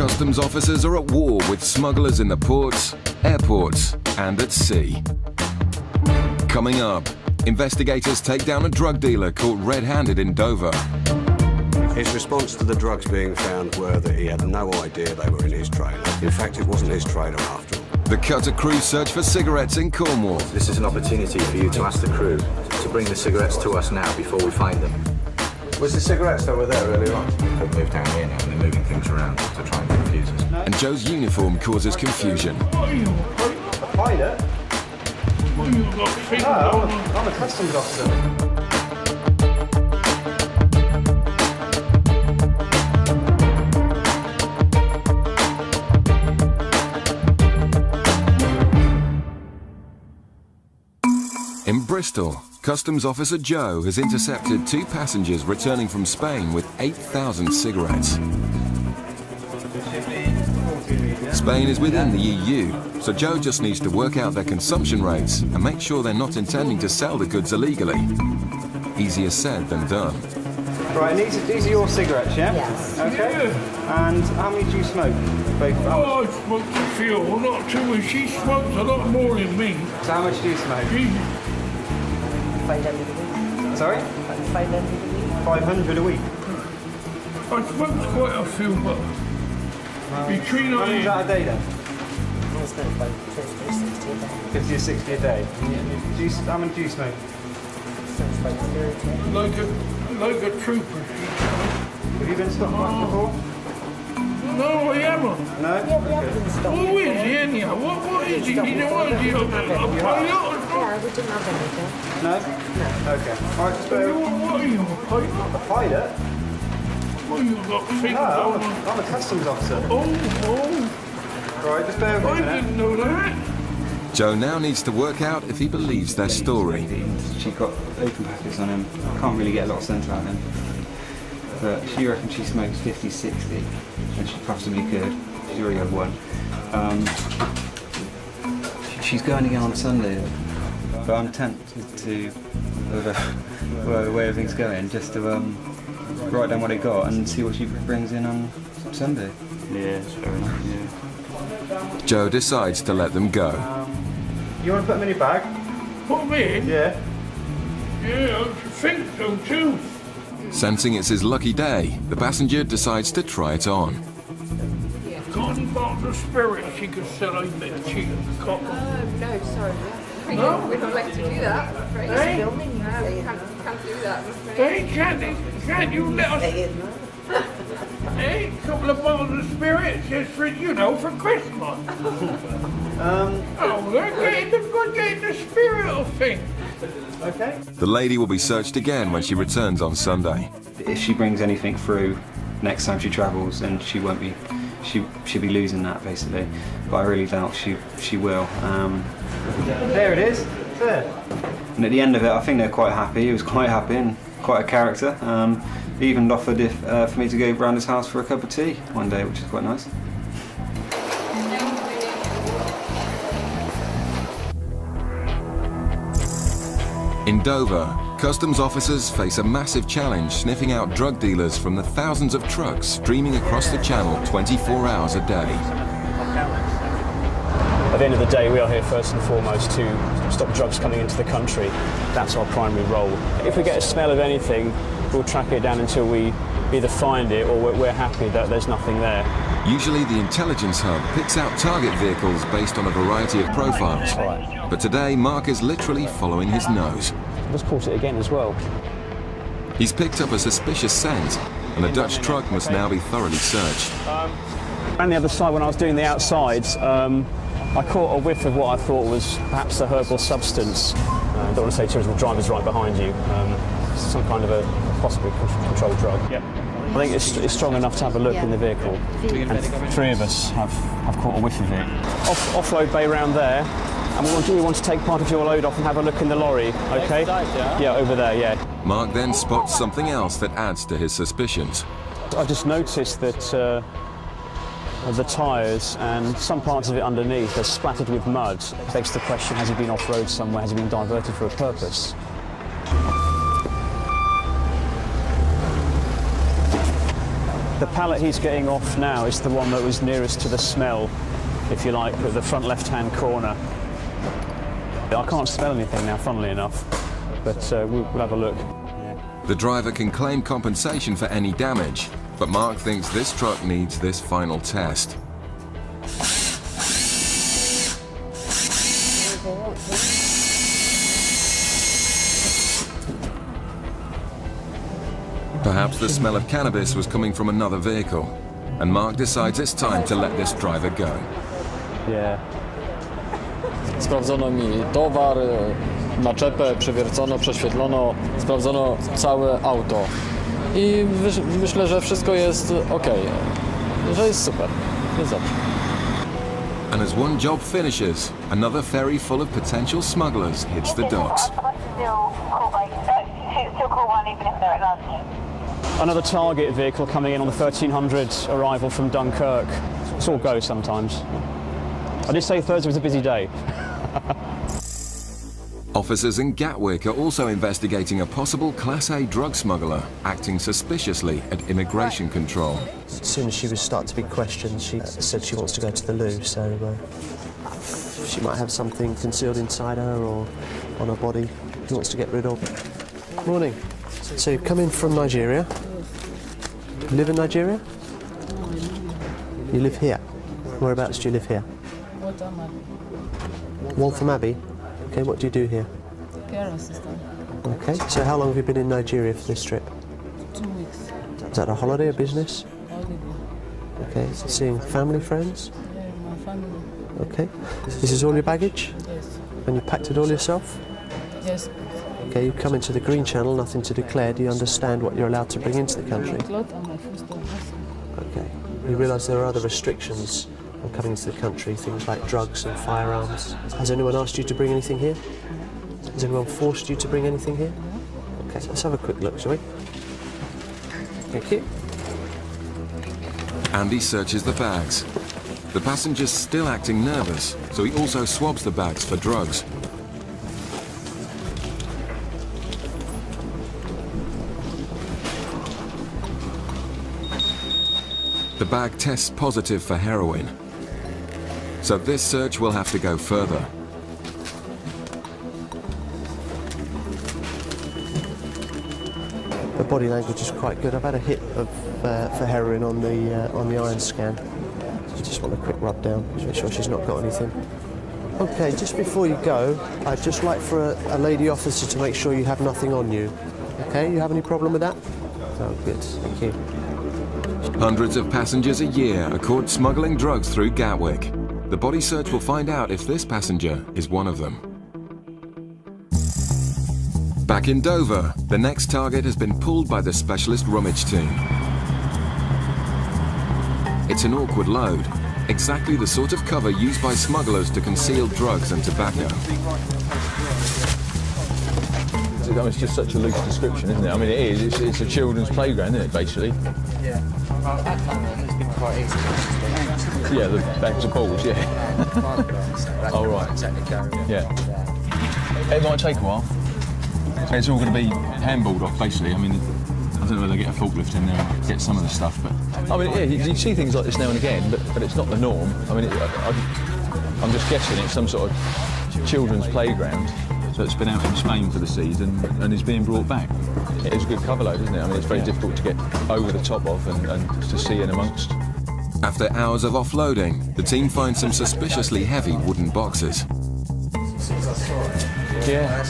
Customs officers are at war with smugglers in the ports, airports, and at sea. Coming up, investigators take down a drug dealer caught red-handed in Dover. His response to the drugs being found were that he had no idea they were in his trailer. In fact, it wasn't his trailer after all. The cutter crew search for cigarettes in Cornwall. This is an opportunity for you to ask the crew to bring the cigarettes to us now before we find them. Was the cigarettes that were there earlier on? They've moved down here now and they're moving things around to try and confuse us. And Joe's uniform causes confusion. A pilot? I'm a customs officer. In Bristol, Customs Officer Joe has intercepted 2 passengers returning from Spain with 8,000 cigarettes. Spain is within the EU, so Joe just needs to work out their consumption rates and make sure they're not intending to sell the goods illegally. Easier said than done. Right, and these are your cigarettes, yeah? Yes. Okay. And how many do you smoke? Both. Oh, I smoke a few, not too much. She smokes a lot more than me. So how much do you smoke? 500 a week. Sorry? 500 a week. 500 a week. I smoke quite a few, but between How many is that a day then? I smoke about 50 or 60 a day. 50 or 60 a day. How many do you smoke? Sounds about 30. like a trooper. Have you been stopped once before? No, I haven't. No? Yeah, we have been stopped. Who is he anyhow? What is he? You don't want to do a pilot? Yeah, we didn't have anything. No? No. Okay. All right, just bear with me. What are you, a pilot? A pilot? What, you got things No, on? I'm a customs officer. Oh, All right, just bear with me I a minute. didn't know that. Joe now needs to work out if he believes their story. She got open packets on him. Can't really get a lot of scent out of him. But she reckons she smokes 50, 60, and she possibly could. She's already had one. She's going again on Sunday, but I'm tempted to, with the way everything's going, just to write down what it got and see what she brings in on Sunday. Yeah, that's fair enough. Yeah. Joe decides to let them go. You want to put them in your bag? Put them in? Yeah. Yeah, I think so too. Sensing it's his lucky day, the passenger decides to try it on. Cotton bottles of spirit she could sell a bit cheaper than cotton. No, sorry. No? We're not allowed to do that, I'm afraid. Hey? No, we can't do that, I'm afraid. Hey, can't you let us... Hey, a couple of bottles of spirits just for, for Christmas. Oh, they're getting the spirit of things. Okay. The lady will be searched again when she returns on Sunday. If she brings anything through next time she travels, then she won't be. She'll be losing that basically. But I really doubt she will. There it is. There. And at the end of it, I think they're quite happy. He was quite happy and quite a character. He even offered for me to go round his house for a cup of tea one day, which is quite nice. In Dover, customs officers face a massive challenge sniffing out drug dealers from the thousands of trucks streaming across the channel 24 hours a day. At the end of the day, we are here first and foremost to stop drugs coming into the country. That's our primary role. If we get a smell of anything, we'll track it down until we either find it or we're happy that there's nothing there. Usually the intelligence hub picks out target vehicles based on a variety of profiles. Right. But today, Mark is literally following his nose. Just caught it again as well. He's picked up a suspicious scent, and the Dutch truck must now be thoroughly searched. Around the other side, when I was doing the outsides, I caught a whiff of what I thought was perhaps a herbal substance. I don't want to say too much, the driver's right behind you. Some kind of a possibly controlled drug. Yep. I think it's strong enough to have a look in the vehicle. And 3 of us have caught a whiff of it. Offload bay round there. And we want to take part of your load off and have a look in the lorry, okay? Yeah, over there, yeah. Mark then spots something else that adds to his suspicions. I just noticed that the tyres and some parts of it underneath are splattered with mud. It begs the question, has he been off-road somewhere? Has he been diverted for a purpose? The pallet he's getting off now is the one that was nearest to the smell, if you like, at the front left-hand corner. I can't smell anything now, funnily enough, but we'll have a look. The driver can claim compensation for any damage, but Mark thinks this truck needs this final test. Perhaps the smell of cannabis was coming from another vehicle, and Mark decides it's time to let this driver go. Yeah. Sprawdzono mi towar, naczepę, przewiercono, prześwietlono, sprawdzono całe auto. I myślę, że wszystko jest ok, że jest super, jest dobrze. And as one job finishes, another ferry full of potential smugglers hits the docks. Another target vehicle coming in on the 1300 arrival from Dunkirk. It's all go sometimes. I did say Thursday was a busy day. Officers in Gatwick are also investigating a possible Class A drug smuggler acting suspiciously at immigration control. As soon as she was starting to be questioned, she said she wants to go to the loo, so she might have something concealed inside her or on her body he wants to get rid of. Morning. So you've come in from Nigeria? You live in Nigeria? You live here? Whereabouts do you live here? Waltham Abbey? Okay, what do you do here? Care assistant. Okay, so how long have you been in Nigeria for this trip? 2 weeks. Is that a holiday or business? Holiday. Okay, so seeing family, friends? Yeah, my family. Okay. This is all your baggage? Yes. And you packed it all yourself? Yes. Okay, you come into the Green Channel, nothing to declare. Do you understand what you're allowed to bring into the country? My clothes and my food. Okay. You realise there are other restrictions on coming into the country, things like drugs and firearms. Has anyone asked you to bring anything here? Has anyone forced you to bring anything here? Okay, so let's have a quick look, shall we? Thank you. Andy searches the bags. The passenger's still acting nervous, so he also swabs the bags for drugs. The bag tests positive for heroin, so this search will have to go further. The body language is quite good. I've had a hit of, for heroin on the iron scan. I just want a quick rub down, make sure she's not got anything. Okay, just before you go, I'd just like for a lady officer to make sure you have nothing on you. Okay, you have any problem with that? Oh, good, thank you. Hundreds of passengers a year are caught smuggling drugs through Gatwick. The body search will find out if this passenger is one of them. Back in Dover, the next target has been pulled by the specialist rummage team. It's an awkward load, exactly the sort of cover used by smugglers to conceal drugs and tobacco. It's just such a loose description, isn't it? I mean, it is. It's a children's playground, isn't it, basically? Yeah. It's been quite easy. Yeah, the bags of balls, yeah. Oh, right. Yeah. It might take a while. It's all going to be handballed off, basically. I mean, I don't know whether they get a forklift in there and get some of the stuff, but... I mean, yeah, you see things like this now and again, but it's not the norm. I mean, I'm just guessing it's some sort of children's playground that's been out in Spain for the season and is being brought back. It is a good cover load, isn't it? I mean, it's very difficult to get over the top of and to see in amongst. After hours of offloading, the team finds some suspiciously heavy wooden boxes. Yeah.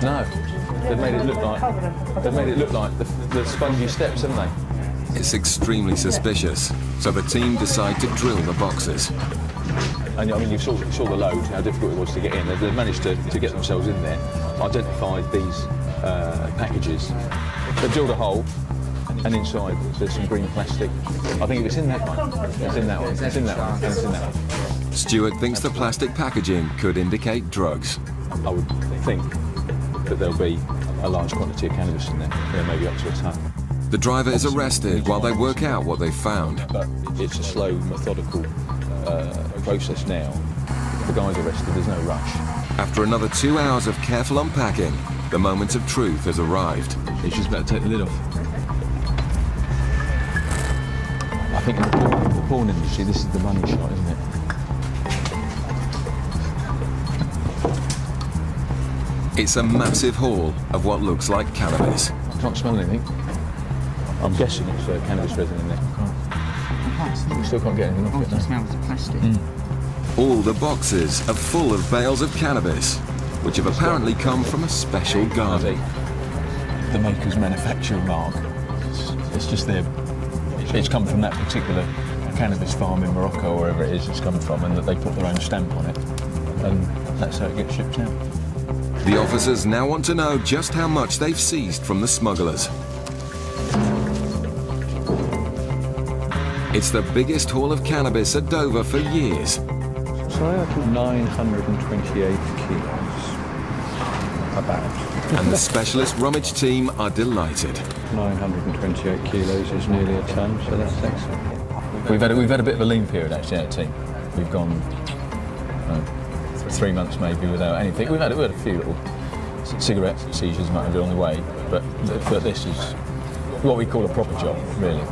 No. They've made it look like the spongy steps, haven't they? It's extremely suspicious, so the team decide to drill the boxes. And I mean, you saw the load, how difficult it was to get in. They've managed to get themselves in there, identified these packages. They've drilled a hole, and inside there's some green plastic. I think it was in that one. It's in that one. It's in that one. And it's in that one. Stuart thinks the plastic packaging could indicate drugs. I would think that there'll be a large quantity of cannabis in there, maybe up to a ton. The driver is arrested while they work out what they found. But it's a slow, methodical process now. The guy's arrested, there's no rush. After another 2 hours of careful unpacking, the moment of truth has arrived. He's just about to take the lid off. think in the porn industry, this is the money shot, isn't it? It's a massive haul of what looks like cannabis. I can't smell anything. I'm guessing it's cannabis resin in there. We still can't get anything off it. It smells of plastic. All the boxes are full of bales of cannabis, which have apparently come from a special garden. The maker's manufacturer mark. It's just their. It's come from that particular cannabis farm in Morocco, or wherever it is it's come from, and that they put their own stamp on it, and that's how it gets shipped out. The officers now want to know just how much they've seized from the smugglers. It's the biggest haul of cannabis at Dover for years. Sorry, 928 kilos. About. And the specialist rummage team are delighted. 928 kilos is nearly a ton, so that's excellent. We've had a bit of a lean period actually, our team. We've gone 3 months maybe without anything. We've had a few little cigarette seizures might have been on the way, but this is what we call a proper job, really.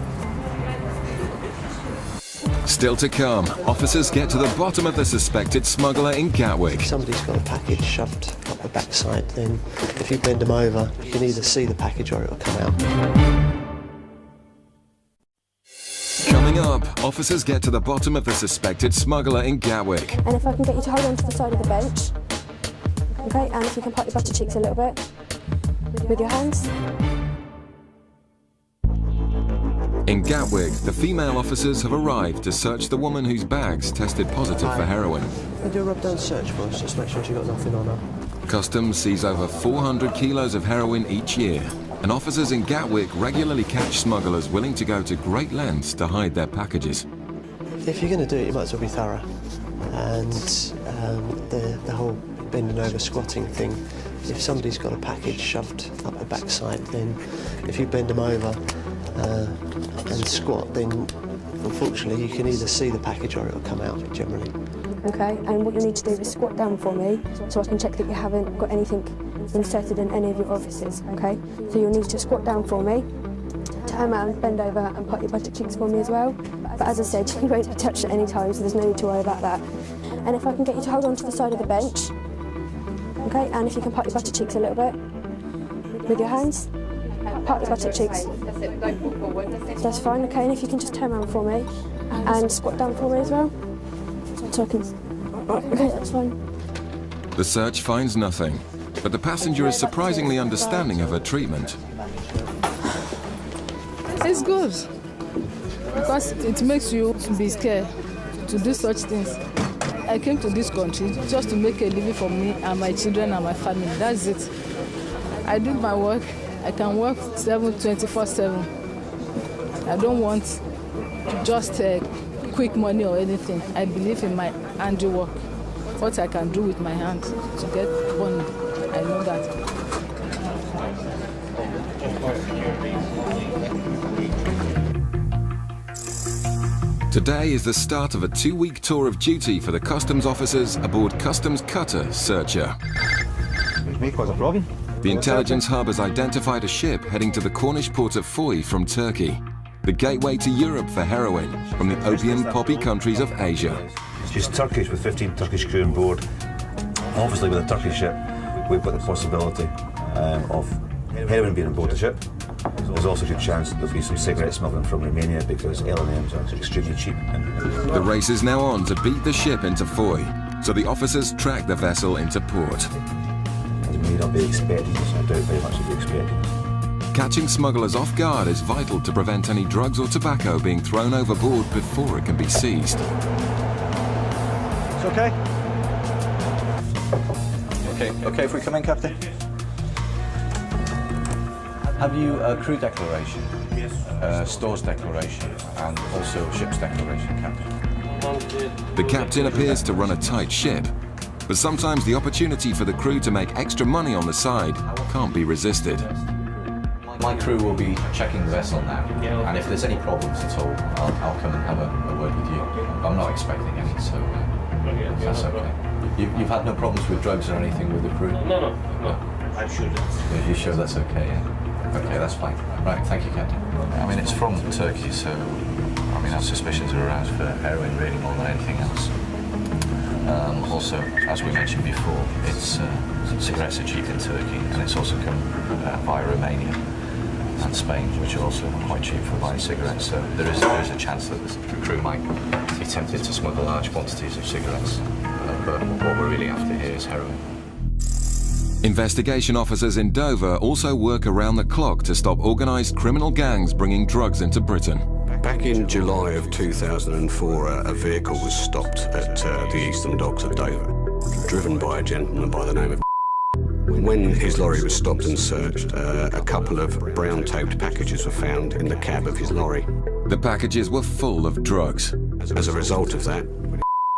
Still to come, officers get to the bottom of the suspected smuggler in Gatwick. If somebody's got a package shoved up the backside, then if you bend them over, you can either see the package or it'll come out. Coming up, officers get to the bottom of the suspected smuggler in Gatwick. And if I can get you to hold on to the side of the bench. Okay, and if you can pop your butter cheeks a little bit with your hands. In Gatwick, the female officers have arrived to search the woman whose bags tested positive for heroin. We'll do a rub-down search for us, just make sure she's got nothing on her. Customs sees over 400 kilos of heroin each year, and officers in Gatwick regularly catch smugglers willing to go to great lengths to hide their packages. If you're going to do it, you might as well be thorough. And the whole bending over squatting thing, if somebody's got a package shoved up the backside, then if you bend them over and squat, then unfortunately you can either see the package or it'll come out generally. Okay, and what you need to do is squat down for me so I can check that you haven't got anything inserted in any of your orifices, okay? So you'll need to squat down for me, turn around, bend over and pop your butt cheeks for me as well. But as I said, you won't be touched at any time, so there's no need to worry about that. And if I can get you to hold on to the side of the bench, okay, and if you can pop your butt cheeks a little bit with your hands, pop your butt cheeks. That's fine, okay, and if you can just turn around for me and squat down for me as well. So I can... Okay, that's fine. The search finds nothing, but the passenger is surprisingly understanding of her treatment. It's good because it makes you be scared to do such things. I came to this country just to make a living for me and my children and my family. That's it. I did my work. I can work 24/7. I don't want just quick money or anything. I believe in my handiwork, what I can do with my hands to get money. I know that. Today is the start of a 2-week tour of duty for the customs officers aboard Customs Cutter Searcher. The intelligence hub has identified a ship heading to the Cornish port of Foy from Turkey, the gateway to Europe for heroin from the opium poppy countries of Asia. She's Turkish with 15 Turkish crew on board. Obviously with a Turkish ship, we've got the possibility of heroin being on board the ship. There's also a good chance that there'll be some cigarette smuggling from Romania because LNMs are extremely cheap. The race is now on to beat the ship into Foy, so the officers track the vessel into port. It may not be expecting this, I doubt very much it'll be expecting this. Catching smugglers off guard is vital to prevent any drugs or tobacco being thrown overboard before it can be seized. It's okay? Okay if we come in, Captain? Have you a crew declaration, stores declaration, and also ship's declaration, Captain? The captain appears to run a tight ship, but sometimes the opportunity for the crew to make extra money on the side can't be resisted. My crew will be checking the vessel now, and if there's any problems at all, I'll come and have a word with you. I'm not expecting any, so that's okay. You've had no problems with drugs or anything with the crew? No. I'm sure. Are you sure that's okay, yeah? Okay, that's fine. Right, thank you, Captain. I mean, it's from Turkey, so, I mean, mean, our suspicions are aroused for heroin really more than anything else. Also, as we mentioned before, cigarettes are cheap in Turkey, and it's also come via Romania and Spain, which are also quite cheap for buying cigarettes. So there is a chance that the crew might be tempted to smuggle large quantities of cigarettes. But what we're really after here is heroin. Investigation officers in Dover also work around the clock to stop organised criminal gangs bringing drugs into Britain. Back in July of 2004, a vehicle was stopped at the Eastern Docks of Dover, driven by a gentleman by the name of. When his lorry was stopped and searched, a couple of brown-taped packages were found in the cab of his lorry. The packages were full of drugs. As a result of that,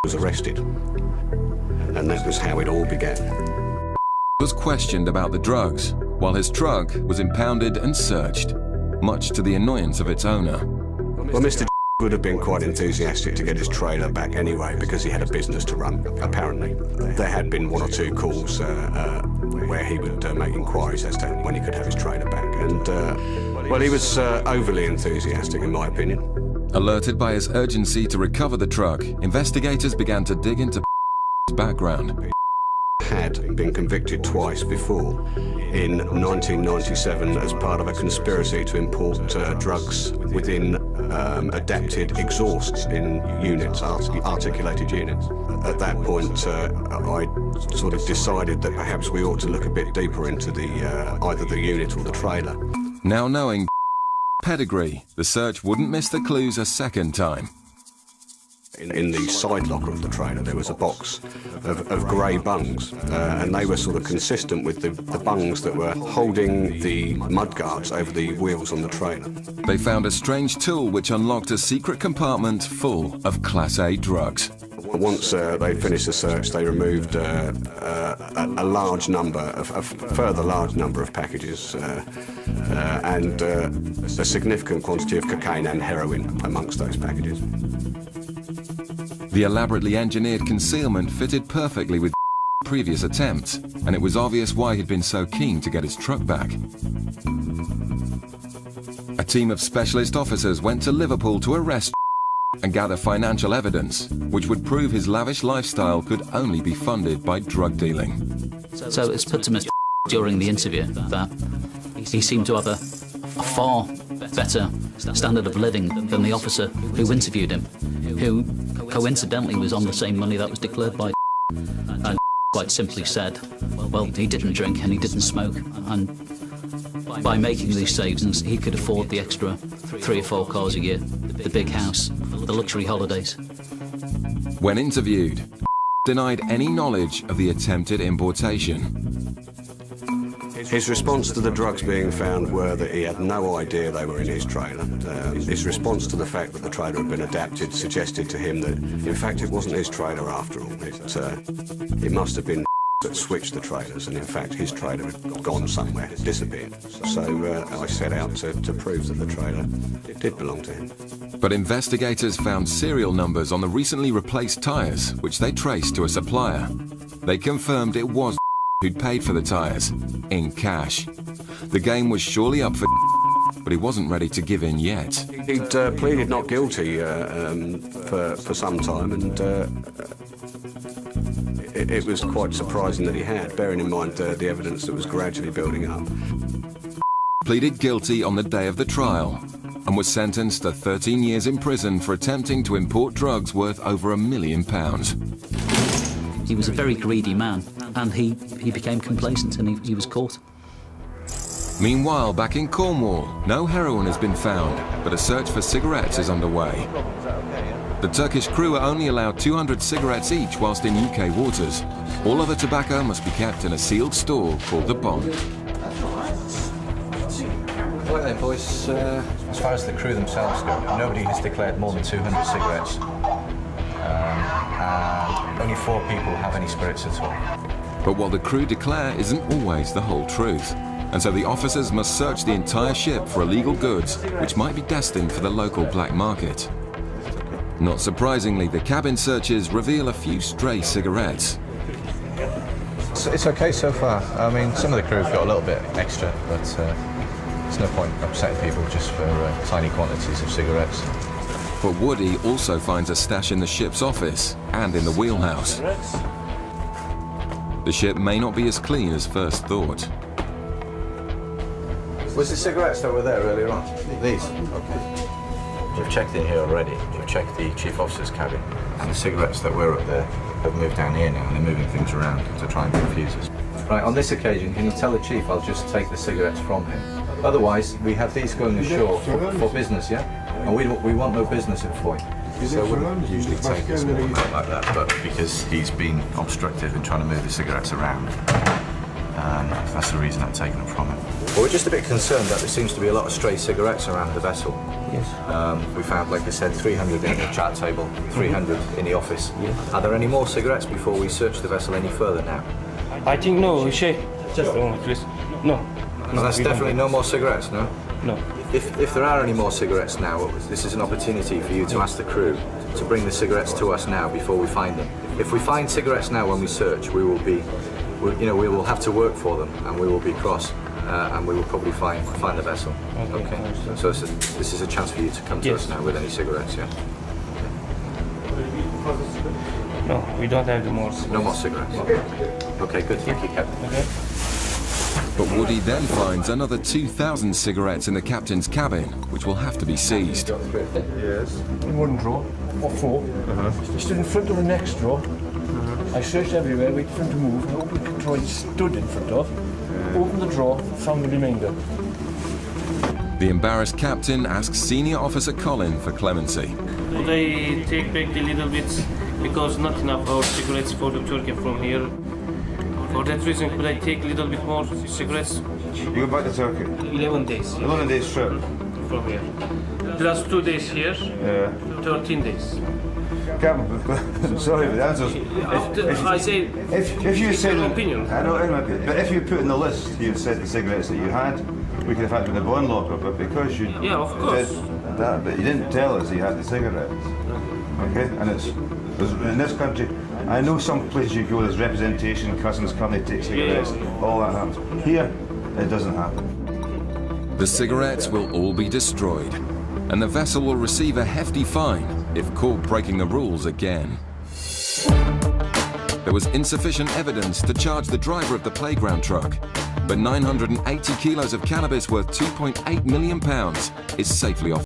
was arrested, and that was how it all began. Was questioned about the drugs, while his truck was impounded and searched, much to the annoyance of its owner. Well, Mr. would have been quite enthusiastic to get his trailer back anyway, because he had a business to run, apparently. There had been one or two calls where he would make inquiries as to when he could have his trailer back. And, well, he was overly enthusiastic, in my opinion. Alerted by his urgency to recover the truck, investigators began to dig into background. Had been convicted twice before, in 1997 as part of a conspiracy to import drugs within adapted exhausts in units, articulated units. At that point, I sort of decided that perhaps we ought to look a bit deeper into either the unit or the trailer. Now knowing pedigree, the search wouldn't miss the clues a second time. In the side locker of the trailer there was a box of grey bungs, and they were sort of consistent with the bungs that were holding the mudguards over the wheels on the trailer. They found a strange tool which unlocked a secret compartment full of Class A drugs. Once they finished the search, they removed a further large number of packages and a significant quantity of cocaine and heroin amongst those packages. The elaborately engineered concealment fitted perfectly with previous attempts, and it was obvious why he'd been so keen to get his truck back. A team of specialist officers went to Liverpool to arrest and gather financial evidence, which would prove his lavish lifestyle could only be funded by drug dealing. So it's put to Mr. during the interview that he seemed to have a far better standard of living than the officer who interviewed him, who coincidentally was on the same money that was declared by and quite simply said, well, he didn't drink and he didn't smoke, and by making these savings he could afford the extra 3 or 4 cars a year, the big house, the luxury holidays. When interviewed, denied any knowledge of the attempted importation. His response to the drugs being found were that he had no idea they were in his trailer. His response to the fact that the trailer had been adapted suggested to him that, in fact, it wasn't his trailer after all. It must have been that switched the trailers, and in fact his trailer had gone somewhere, disappeared. So I set out to prove that the trailer did belong to him. But investigators found serial numbers on the recently replaced tyres, which they traced to a supplier. They confirmed it was who'd paid for the tyres, in cash. The game was surely up for but he wasn't ready to give in yet. He'd pleaded not guilty for some time, and it was quite surprising that he had, bearing in mind the evidence that was gradually building up. Pleaded guilty on the day of the trial and was sentenced to 13 years in prison for attempting to import drugs worth over £1 million. He was a very greedy man, and he became complacent, and he was caught. Meanwhile, back in Cornwall, no heroin has been found, but a search for cigarettes is underway. The Turkish crew are only allowed 200 cigarettes each whilst in UK waters. All other tobacco must be kept in a sealed store called the Bond. Right then, boys, as far as the crew themselves go, nobody has declared more than 200 cigarettes. And only 4 people have any spirits at all. But what the crew declare isn't always the whole truth. And so the officers must search the entire ship for illegal goods, which might be destined for the local black market. Not surprisingly, the cabin searches reveal a few stray cigarettes. It's okay so far. I mean, some of the crew have got a little bit extra, but there's no point upsetting people just for tiny quantities of cigarettes. But Woody also finds a stash in the ship's office and in the wheelhouse. The ship may not be as clean as first thought. Was the cigarettes that were there earlier on? These? Okay. We've checked in here already. We've checked the chief officer's cabin. And the cigarettes that were up there have moved down here now, and they're moving things around to try and confuse us. Right, on this occasion, can you tell the chief I'll just take the cigarettes from him? Otherwise, we have these going ashore for business, yeah? And we want no business in Foy. So we wouldn't usually take this more like that, but because he's been obstructive in trying to move the cigarettes around, that's the reason I'm taking them from him. Well, we're just a bit concerned that there seems to be a lot of stray cigarettes around the vessel. Yes. We found, like I said, 300 in the chat table, 300 in the office. Yes. Are there any more cigarettes before we search the vessel any further now? I think no, Shay. Just a moment, please. No. No, that's definitely no more cigarettes, no? No. If there are any more cigarettes now, this is an opportunity for you to ask the crew to bring the cigarettes to us now before we find them. If we find cigarettes now when we search, we will have to work for them, and we will be cross, and we will probably find the vessel. Okay. So this is a chance for you to come to us now with any cigarettes, yeah? No, we don't have the more cigarettes. No more cigarettes. Okay, good. Thank you, Captain. Okay. But Woody then finds another 2,000 cigarettes in the captain's cabin, which will have to be seized. Yes. In one drawer, or four. He stood in front of the next drawer. I searched everywhere, waited for him to move, and opened the drawer he stood in front of. Opened the drawer, found the remainder. The embarrassed captain asks Senior Officer Colin for clemency. Could I take back the little bits, because not enough our cigarettes for the Turkey from here. For that reason, could I take a little bit more cigarettes? You go back to Turkey? 11 days. 11 days trip? From here. Plus 2 days here, 13 days. Captain, sorry, but the answer's... If you said... opinion. I know, it might be. But if you put in the list, you said the cigarettes that you had, we could have had them in the bond locker, but because you Yeah, of course. did that, but you didn't tell us you had the cigarettes. Okay? And there's in this country, I know some places you go, there's representation, cousins come, they take cigarettes, all that happens. Here, it doesn't happen. The cigarettes will all be destroyed, and the vessel will receive a hefty fine if caught breaking the rules again. There was insufficient evidence to charge the driver of the playground truck, but 980 kilos of cannabis worth £2.8 million is safely off.